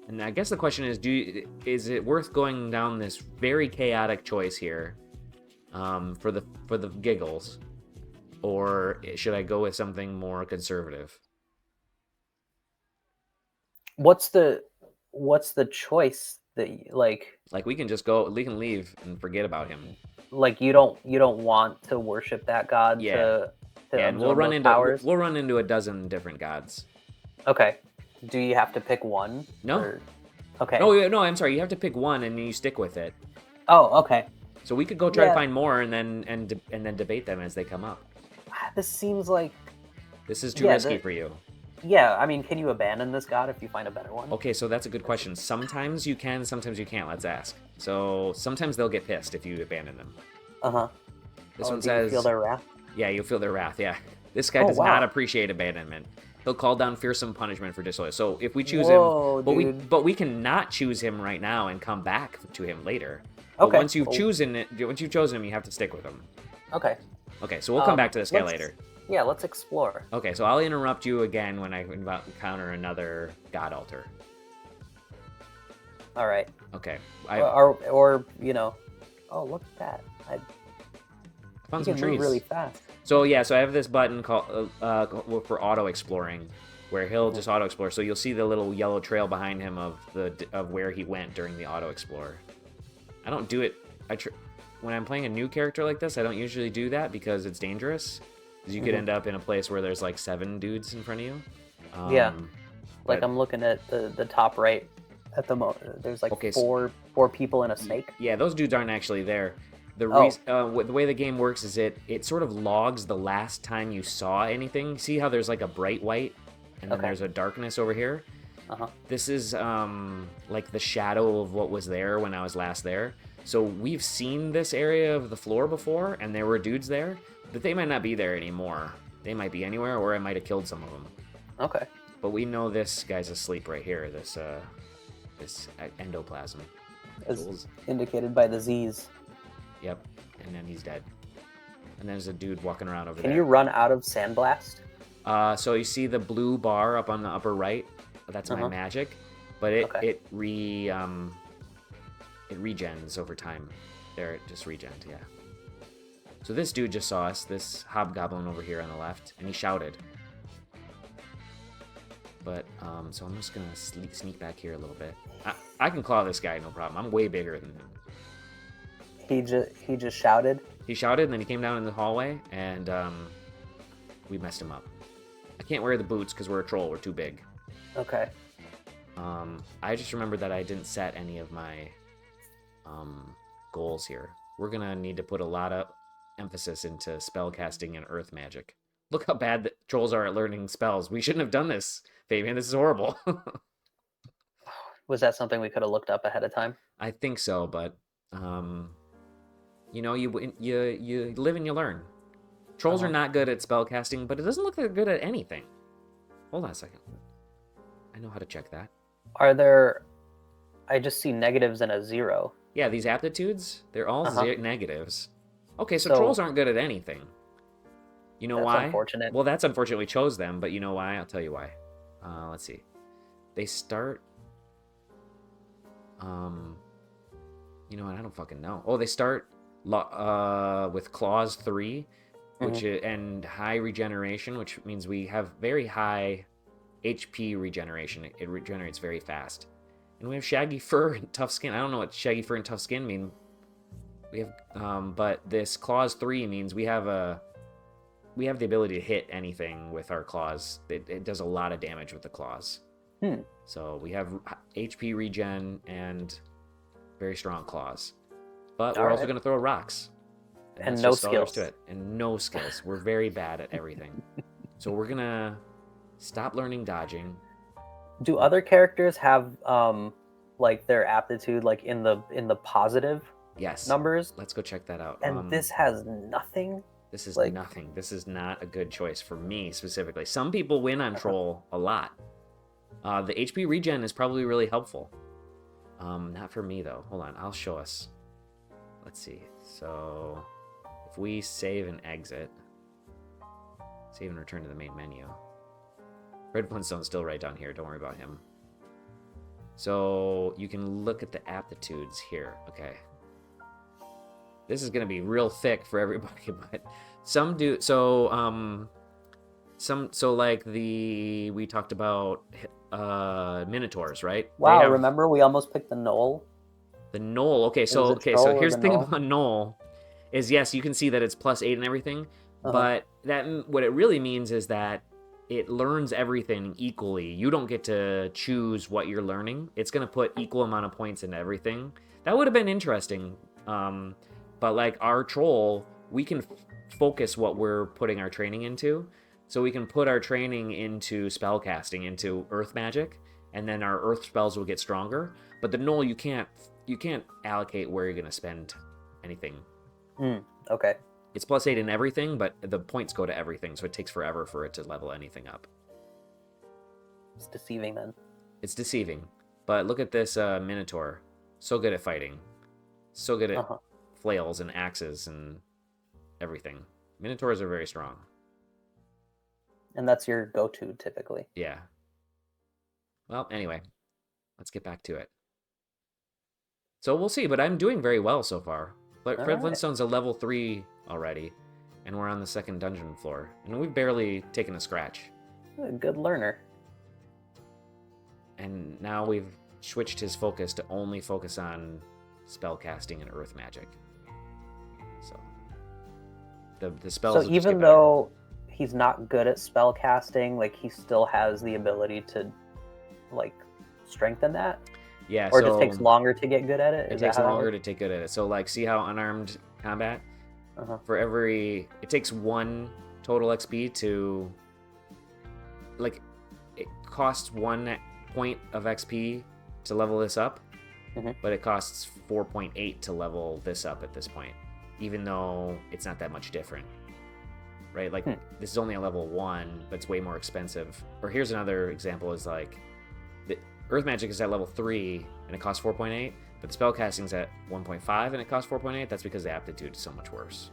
And I guess the question is, is it worth going down this very chaotic choice here, for the giggles, or should I go with something more conservative? What's the choice that Like we can leave and forget about him. you don't want to worship that god Yeah, to yeah, and we'll absorb run those into powers? we'll run into a dozen different gods. Okay. Do you have to pick one No, or okay? no, I'm sorry. You have to pick one and you stick with it. Oh, okay. So we could go try to Yeah, find more and then debate them as they come up. this seems like This is too yeah, risky for you. I mean, can you abandon this god if you find a better one? Okay, so that's a good question. Sometimes you can, sometimes you can't. Let's ask. So sometimes they'll get pissed if you abandon them. Uh-huh. This one Do you feel says, their wrath? yeah, you'll feel their wrath. Yeah, this guy Oh, does not wow. appreciate abandonment. He'll call down fearsome punishment for disloyalty. So if we choose him, Whoa, dude. but we can not choose him right now and come back to him later. But Okay. once you've chosen him, you have to stick with him. Okay. Okay, so we'll come back to this guy later. Yeah, let's explore. Okay, so I'll interrupt you again when I encounter another god altar. All right. Okay. Or oh, look at that. I found you some can move trees really fast. So yeah, so I have this button called for auto exploring, where he'll just auto explore. So you'll see the little yellow trail behind him of where he went during the auto explore. I don't do it. When I'm playing a new character like this, I don't usually do that because it's dangerous. Because you could end up in a place where there's like 7 dudes in front of you. Yeah. Like I'm looking at the top right at the moment. There's like four people and a snake. Yeah, those dudes aren't actually there. The way the game works is it sort of logs the last time you saw anything. See how there's like a bright white and then there's a darkness over here? Uh-huh. This is like the shadow of what was there when I was last there. So we've seen this area of the floor before, and there were dudes there, but they might not be there anymore. They might be anywhere, or I might have killed some of them. Okay. But we know this guy's asleep right here, this endoplasm. As indicated by the Z's. Yep, and then he's dead. And there's a dude walking around over there. Can you run out of Sandblast? So you see the blue bar up on the upper right? That's my magic. But it regens over time. There, it just regens, yeah. So this dude just saw us, this hobgoblin over here on the left, and he shouted. But, so I'm just gonna sneak back here a little bit. I can claw this guy, no problem. I'm way bigger than him. He just shouted? He shouted, and then he came down in the hallway, and we messed him up. I can't wear the boots because we're a troll. We're too big. Okay. I just remembered that I didn't set any of my goals here. We're going to need to put a lot of emphasis into spell casting and earth magic. Look how bad the trolls are at learning spells. We shouldn't have done this, Fabian. This is horrible. Was that something we could have looked up ahead of time? I think so, but you live and you learn. Trolls are not good at spell casting, but it doesn't look like they're good at anything. Hold on a second. I know how to check that. Are there... I just see negatives and a 0. Yeah, these aptitudes, they're all negatives. Okay, so trolls aren't good at anything. You know why? That's unfortunate. Well, that's unfortunate we chose them, but you know why? I'll tell you why. Let's see. They start... you know what? I don't fucking know. Oh, they start with clause 3, which is, and high regeneration, which means we have very high HP regeneration. It regenerates very fast. And we have shaggy fur and tough skin. I don't know what shaggy fur and tough skin mean. We have, but this clause 3 means we have the ability to hit anything with our claws. It does a lot of damage with the claws. So we have HP regen and very strong claws. But we're also going to throw rocks. And no skills. To it. And no skills. We're very bad at everything. So we're going to stop learning dodging. Do other characters have like their aptitude like in the positive numbers? Let's go check that out. And this has nothing? This is nothing. This is not a good choice for me specifically. Some people win on troll a lot. The HP regen is probably really helpful. Not for me though. Hold on, I'll show us. Let's see. So if we save and exit, save and return to the main menu. Red Flintstone's still right down here. Don't worry about him. So you can look at the aptitudes here. Okay. This is gonna be real thick for everybody, but some do. So like we talked about minotaurs, right? They Wow, have remember we almost picked the knoll? the knoll. Okay, It was so a troll or here's the the thing knoll? about knoll is yes, you can see that it's +8 and everything, Uh-huh. but what it really means is that it learns everything equally. You don't get to choose what you're learning. It's gonna put equal amount of points into everything. That would have been interesting. But like our troll, we can focus what we're putting our training into. So we can put our training into spell casting, into earth magic, and then our earth spells will get stronger. But the knoll, you can't allocate where you're gonna spend anything. Okay. It's +8 in everything, but the points go to everything, so it takes forever for it to level anything up. It's deceiving then. It's deceiving. But look at this minotaur. So good at fighting. So good at Uh-huh. flails and axes and everything. Minotaurs are very strong. And that's your go-to typically. Yeah. Well, anyway, let's get back to it. So we'll see, but I'm doing very well so far. But Fred Alright. Flintstone's a level 3 already, and we're on the second dungeon floor. And we've barely taken a scratch. A good learner. And now we've switched his focus to only focus on spellcasting and earth magic. So the spells. So even though he's not good at spell casting, like he still has the ability to like strengthen that? Yeah, or so it just takes longer to get good at it? It takes longer to take good at it. So like see how unarmed combat? For every it takes 1 total XP to like it costs 1 point of XP to level this up, but it costs 4.8 to level this up at this point, even though it's not that much different, right? Like this is only a level 1, but it's way more expensive. Or here's another example: is like the earth magic is at level 3 and it costs 4.8, but the spellcasting's at 1.5 and it costs 4.8. That's because the aptitude is so much worse.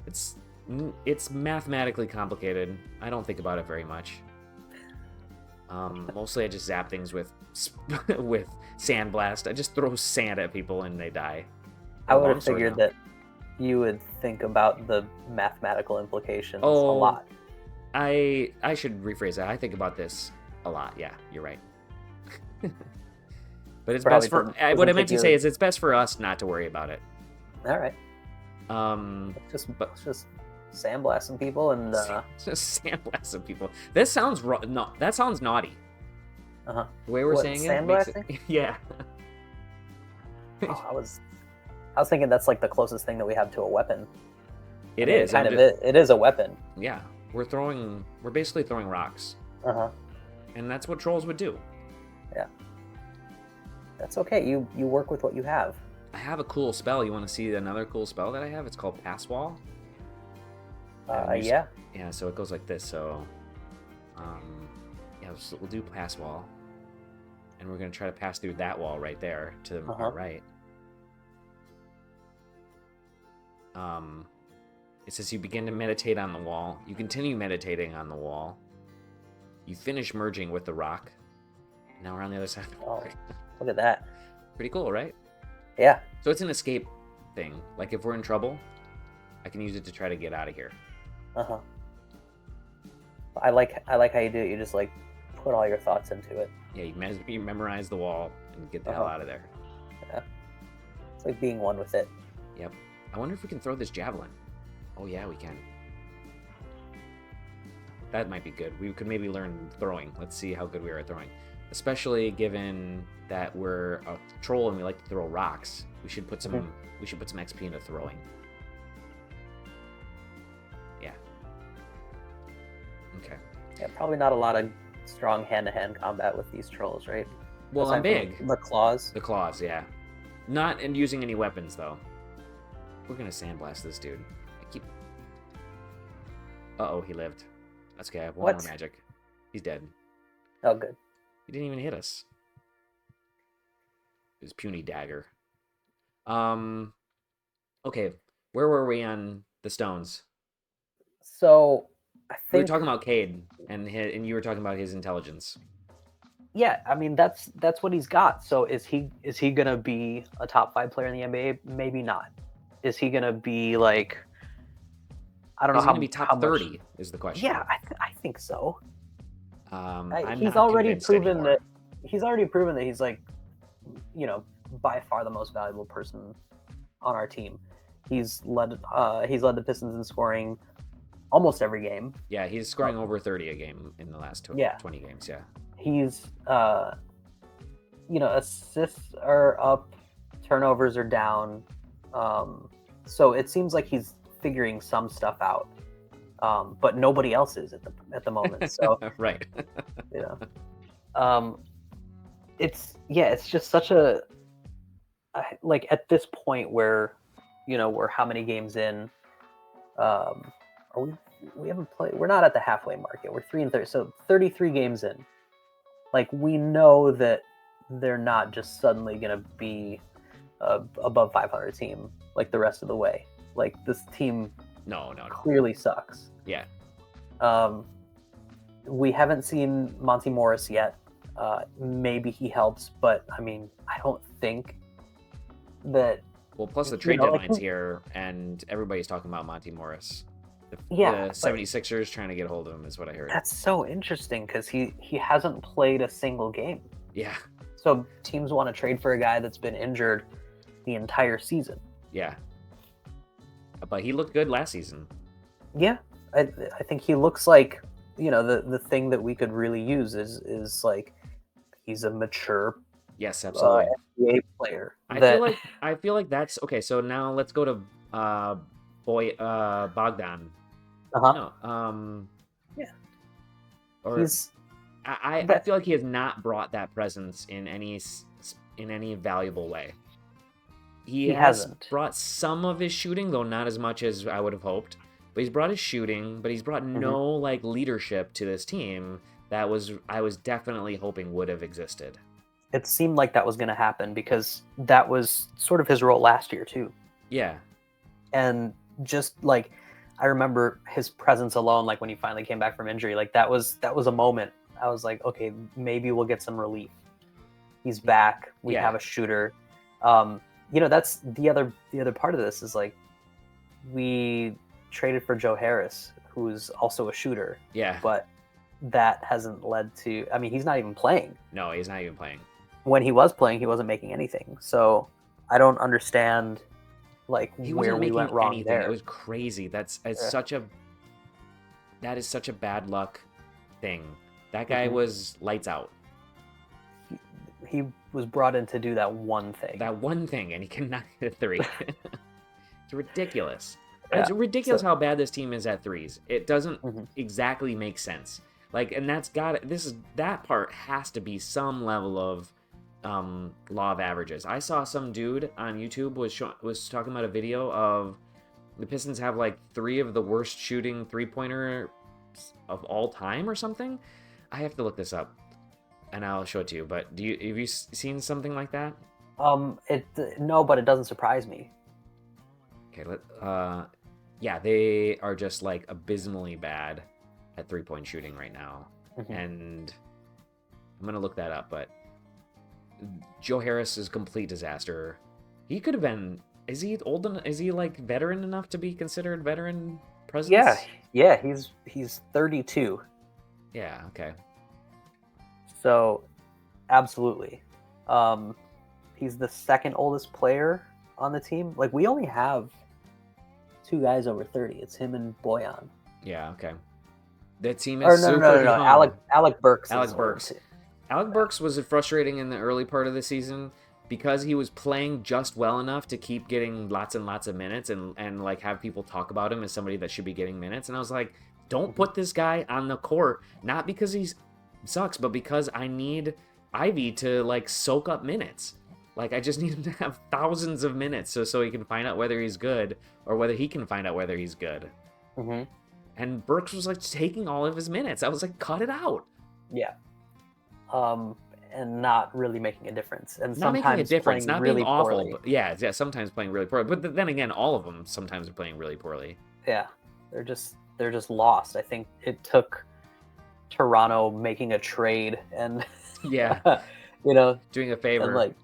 It's mathematically complicated. I don't think about it very much. Mostly I just zap things with sandblast. I just throw sand at people and they die. I would have figured that you would think about the mathematical implications a lot. I should rephrase that. I think about this a lot. Yeah, you're right. But it's best for what I meant to say is it's best for us not to worry about it. All right. Let's just sandblast some people and just sandblast some people. This sounds no, that sounds naughty. The way we're saying sandblasting? Yeah. I was thinking that's like the closest thing that we have to a weapon. It is. It is a weapon. Yeah. We're basically throwing rocks. And that's what trolls would do. Yeah. That's okay. You work with what you have. I have a cool spell. You want to see another cool spell that I have? It's called Pass Wall. Yeah. Yeah, so it goes like this. So, yeah, we'll do Pass Wall. And we're going to try to pass through that wall right there to our right. It says you begin to meditate on the wall. You continue meditating on the wall. You finish merging with the rock. Now we're on the other side of the wall. Look at that. Pretty cool, right? Yeah. So it's an escape thing. Like if we're in trouble, I can use it to try to get out of here. I like how you do it. You just like put all your thoughts into it. Yeah, you memorize the wall and get the hell out of there. Yeah. It's like being one with it. Yep. I wonder if we can throw this javelin. Oh yeah, we can. That might be good. We could maybe learn throwing. Let's see how good we are at throwing. Especially given that we're a troll and we like to throw rocks. We should put some XP into throwing. Yeah. Okay. Yeah, probably not a lot of strong hand-to-hand combat with these trolls, right? Well, I'm big. The claws. The claws, yeah. Not in using any weapons though. We're gonna sandblast this dude. Uh-oh, he lived. That's okay. I have one more magic. He's dead. Oh, good. He didn't even hit us. His puny dagger. Okay, where were we on the stones? So, I think we were talking about Cade, and you were talking about his intelligence. Yeah, I mean that's what he's got. So is he gonna be a top 5 player in the NBA? Maybe not. Is he gonna be like, I don't know Is he going to be top how much? 30 is the question. Yeah, I think so. I'm He's not already convinced proven anymore. that he's like, you know, by far the most valuable person on our team. He's led the Pistons in scoring almost every game. Yeah, he's scoring over 30 a game in the last Yeah, 20 games. Yeah. he's assists are up, turnovers are down. So it seems like he's figuring some stuff out. But nobody else is at the moment. So Right. you know, um, it's just such a like at this point where we're how many games in? Are we haven't played. We're not at the halfway mark yet. We're 3-30, so 33 games in. Like we know that they're not just suddenly gonna be above 500 team like the rest of the way. Like this team No. clearly sucks. Yeah. We haven't seen Monte Morris yet. Maybe he helps, but I mean, I don't think that. Well, plus the trade deadline's here, and everybody's talking about Monte Morris. The 76ers trying to get a hold of him is what I heard. That's so interesting because he hasn't played a single game. Yeah. So teams want to trade for a guy that's been injured the entire season. Yeah. But he looked good last season. Yeah, I think he looks like the thing that we could really use is like he's a mature yes, absolutely NBA player. I feel like that's okay. So now let's go to Bogdan. No, yeah. Or I feel like he has not brought that presence in any valuable way. He hasn't brought some of his shooting, though not as much as I would have hoped. But he's brought his shooting, but he's brought no like leadership to this team that I was definitely hoping would have existed. It seemed like that was going to happen because that was sort of his role last year too. Yeah. And just like I remember his presence alone, like when he finally came back from injury, like that was a moment. I was like, okay, maybe we'll get some relief. He's back. We have a shooter. That's the other part of this is like we traded for Joe Harris, who's also a shooter. Yeah. But that hasn't led to. I mean, he's not even playing. No, he's not even playing. When he was playing, he wasn't making anything. So I don't understand like where we went wrong there. It was crazy. That is such a bad luck thing. That guy was lights out. He was brought in to do that one thing. And he cannot hit a three. It's ridiculous. Yeah. It's ridiculous how bad this team is at threes. It doesn't exactly make sense. Like, and that part has to be some level of law of averages. I saw some dude on YouTube was talking about a video of the Pistons have like 3 of the worst shooting 3-pointer of all time or something. I have to look this up and I'll show it to you. But have you seen something like that? No, but it doesn't surprise me. Okay, yeah, they are just like abysmally bad at 3-point shooting right now. And I'm gonna look that up, but Joe Harris is a complete disaster. He could have been. Is he old enough? Is he like veteran enough to be considered veteran presence? Yeah. He's 32. Yeah. Okay. So, absolutely, he's the second oldest player on the team. Like we only have 2 guys over 30. It's him and Bojan. Yeah. Okay. That team is super young. Alec Burks. Alec Burks was frustrating in the early part of the season because he was playing just well enough to keep getting lots and lots of minutes and like have people talk about him as somebody that should be getting minutes. And I was like, don't put this guy on the court, not because he sucks, but because I need Ivy to like soak up minutes. Like I just need him to have thousands of minutes so he can find out whether he's good or whether he can find out whether he's good. And Burks was like taking all of his minutes. I was like, cut it out. Yeah. And not really making a difference. And not making a difference, not really being awful. Poorly. But yeah, sometimes playing really poorly. But then again, all of them sometimes are playing really poorly. Yeah, they're just lost. I think it took Toronto making a trade and Yeah, you know, doing a and favor.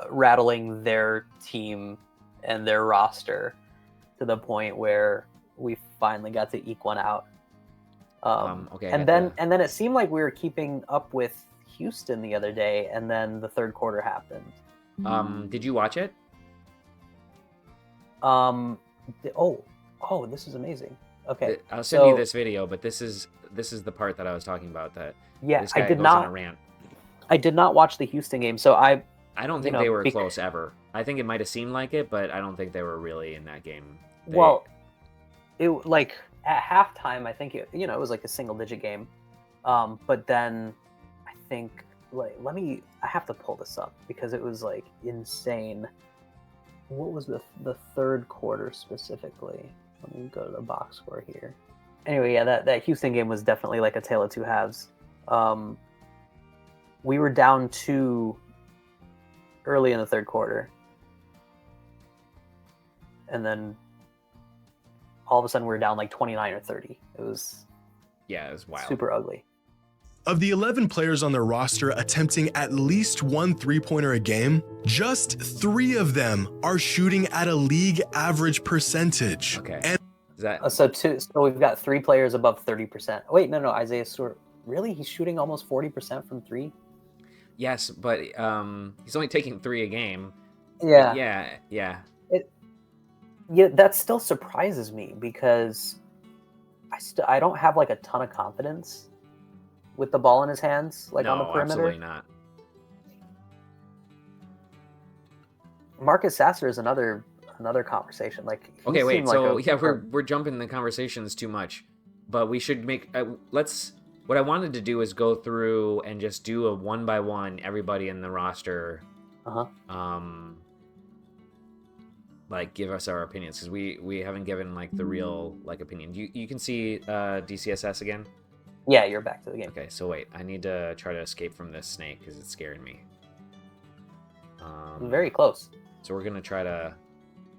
rattling their team and their roster to the point where we finally got to eke one out. Okay, I and got then the. and then it seemed like we were keeping up with Houston the other day, and then the third quarter happened. Did you watch it? Um, oh, this is amazing. Okay, I'll send you so this video, but this is the part that I was talking about. That yeah, this guy goes on a rant. I did not watch the Houston game, so I don't you think they know, were close ever. I think it might have seemed like it, but I don't think they were really in that game. well, it like at halftime, I think it was like a single digit game. But then I think I have to pull this up because it was like insane. What was the third quarter specifically? Let me go to the box score here. Anyway, yeah, that Houston game was definitely like a tale of two halves. We were down 2 early in the third quarter, and then all of a sudden we were down like 29 or 30. It was wild. super ugly. Of the 11 players on their roster attempting at least one three-pointer a game, just 3 of them are shooting at a league average percentage. Okay. And is that so we've got 3 players above 30%. Wait, no, Isaiah Stewart. Really? He's shooting almost 40% from 3? yes, but he's only taking 3 a game. Yeah. Yeah. Yeah, that still surprises me because I don't have like a ton of confidence with the ball in his hands, like on the perimeter. Absolutely not. Marcus Sasser is another conversation. Like, okay, wait. So we're jumping the conversations too much, but we should make let's. What I wanted to do is go through and just do a 1-by-1 everybody in the roster. Like give us our opinions because we haven't given like the real like opinion. You can see DCSS again. Yeah, you're back to the game. Okay, so wait, I need to try to escape from this snake because it's scaring me. Very close. So we're gonna try to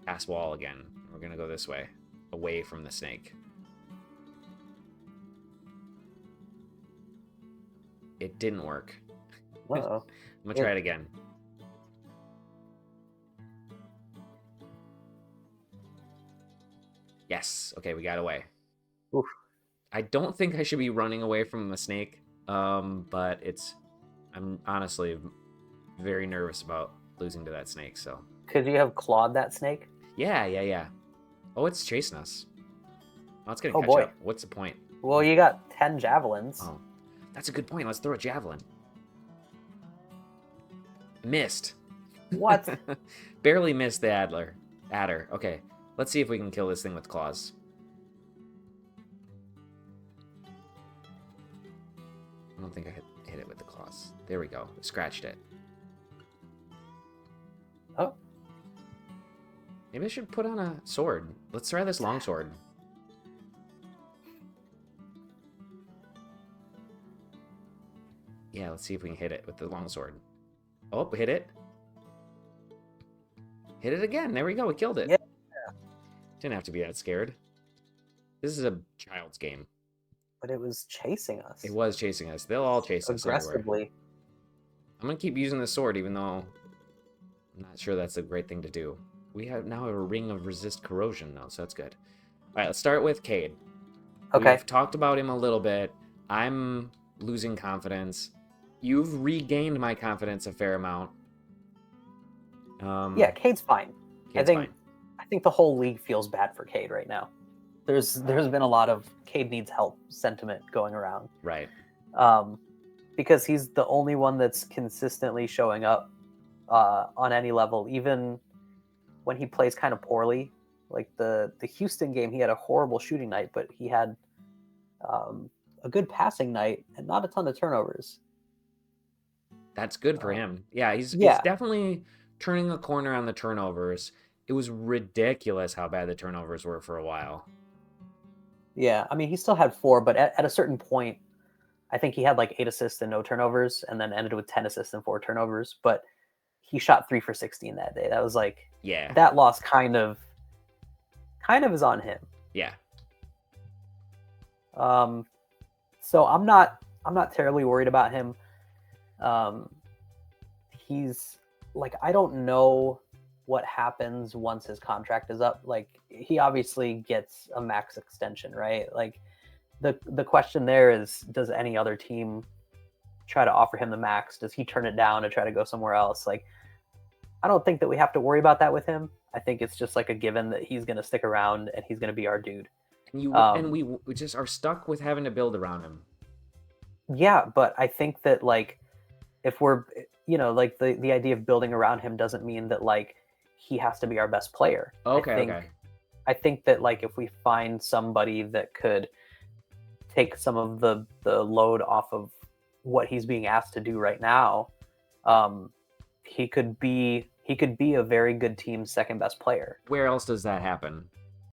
pass wall again. We're gonna go this way, away from the snake. It didn't work. Uh-oh. I'm gonna try it again. Yes. Okay, we got away. Oof. I don't think I should be running away from the snake, but I'm honestly very nervous about losing to that snake. So could you have clawed that snake? Yeah. Oh, it's chasing us. Oh, it's gonna catch up. What's the point? Well, you got 10 javelins. Oh, that's a good point. Let's throw a javelin. Missed. What? Barely missed the adder. Okay, let's see if we can kill this thing with claws. I don't think I hit it with the claws. There we go. Scratched it. Oh. Maybe I should put on a sword. Let's try this longsword. Yeah, let's see if we can hit it with the longsword. Oh, hit it. Hit it again. There we go. We killed it. Yeah. Didn't have to be that scared. This is a child's game. But it was chasing us. It was chasing us. They'll all chase us aggressively. everywhere. I'm going to keep using the sword, even though I'm not sure that's a great thing to do. We now have a ring of resist corrosion, though, so that's good. All right, let's start with Cade. Okay. We've talked about him a little bit. I'm losing confidence. You've regained my confidence a fair amount. Yeah, Cade's fine. Cade's fine. I think the whole league feels bad for Cade right now. There's been a lot of Cade needs help sentiment going around. Right. Because he's the only one that's consistently showing up on any level, even when he plays kind of poorly. Like the Houston game, he had a horrible shooting night, but he had a good passing night and not a ton of turnovers. That's good for him. Yeah, he's definitely turning a corner on the turnovers. It was ridiculous how bad the turnovers were for a while. Yeah, I mean, he still had 4, but at a certain point, I think he had like 8 assists and no turnovers, and then ended with 10 assists and 4 turnovers. But he shot 3 for 16 that day. That was like, yeah, that loss kind of is on him. Yeah. So I'm not terribly worried about him. He's like, I don't know what happens once his contract is up. Like, he obviously gets a max extension, right? Like, the question there is, does any other team try to offer him the max? Does he turn it down to try to go somewhere else? Like, I don't think that we have to worry about that with him. I think it's just like a given that he's going to stick around and he's going to be our dude. And we just are stuck with having to build around him. Yeah, but I think that, like, if we're, like, the idea of building around him doesn't mean that, like, he has to be our best player. Okay. I think that, like, if we find somebody that could take some of the load off of what he's being asked to do right now, he could be a very good team's second best player. Where else does that happen?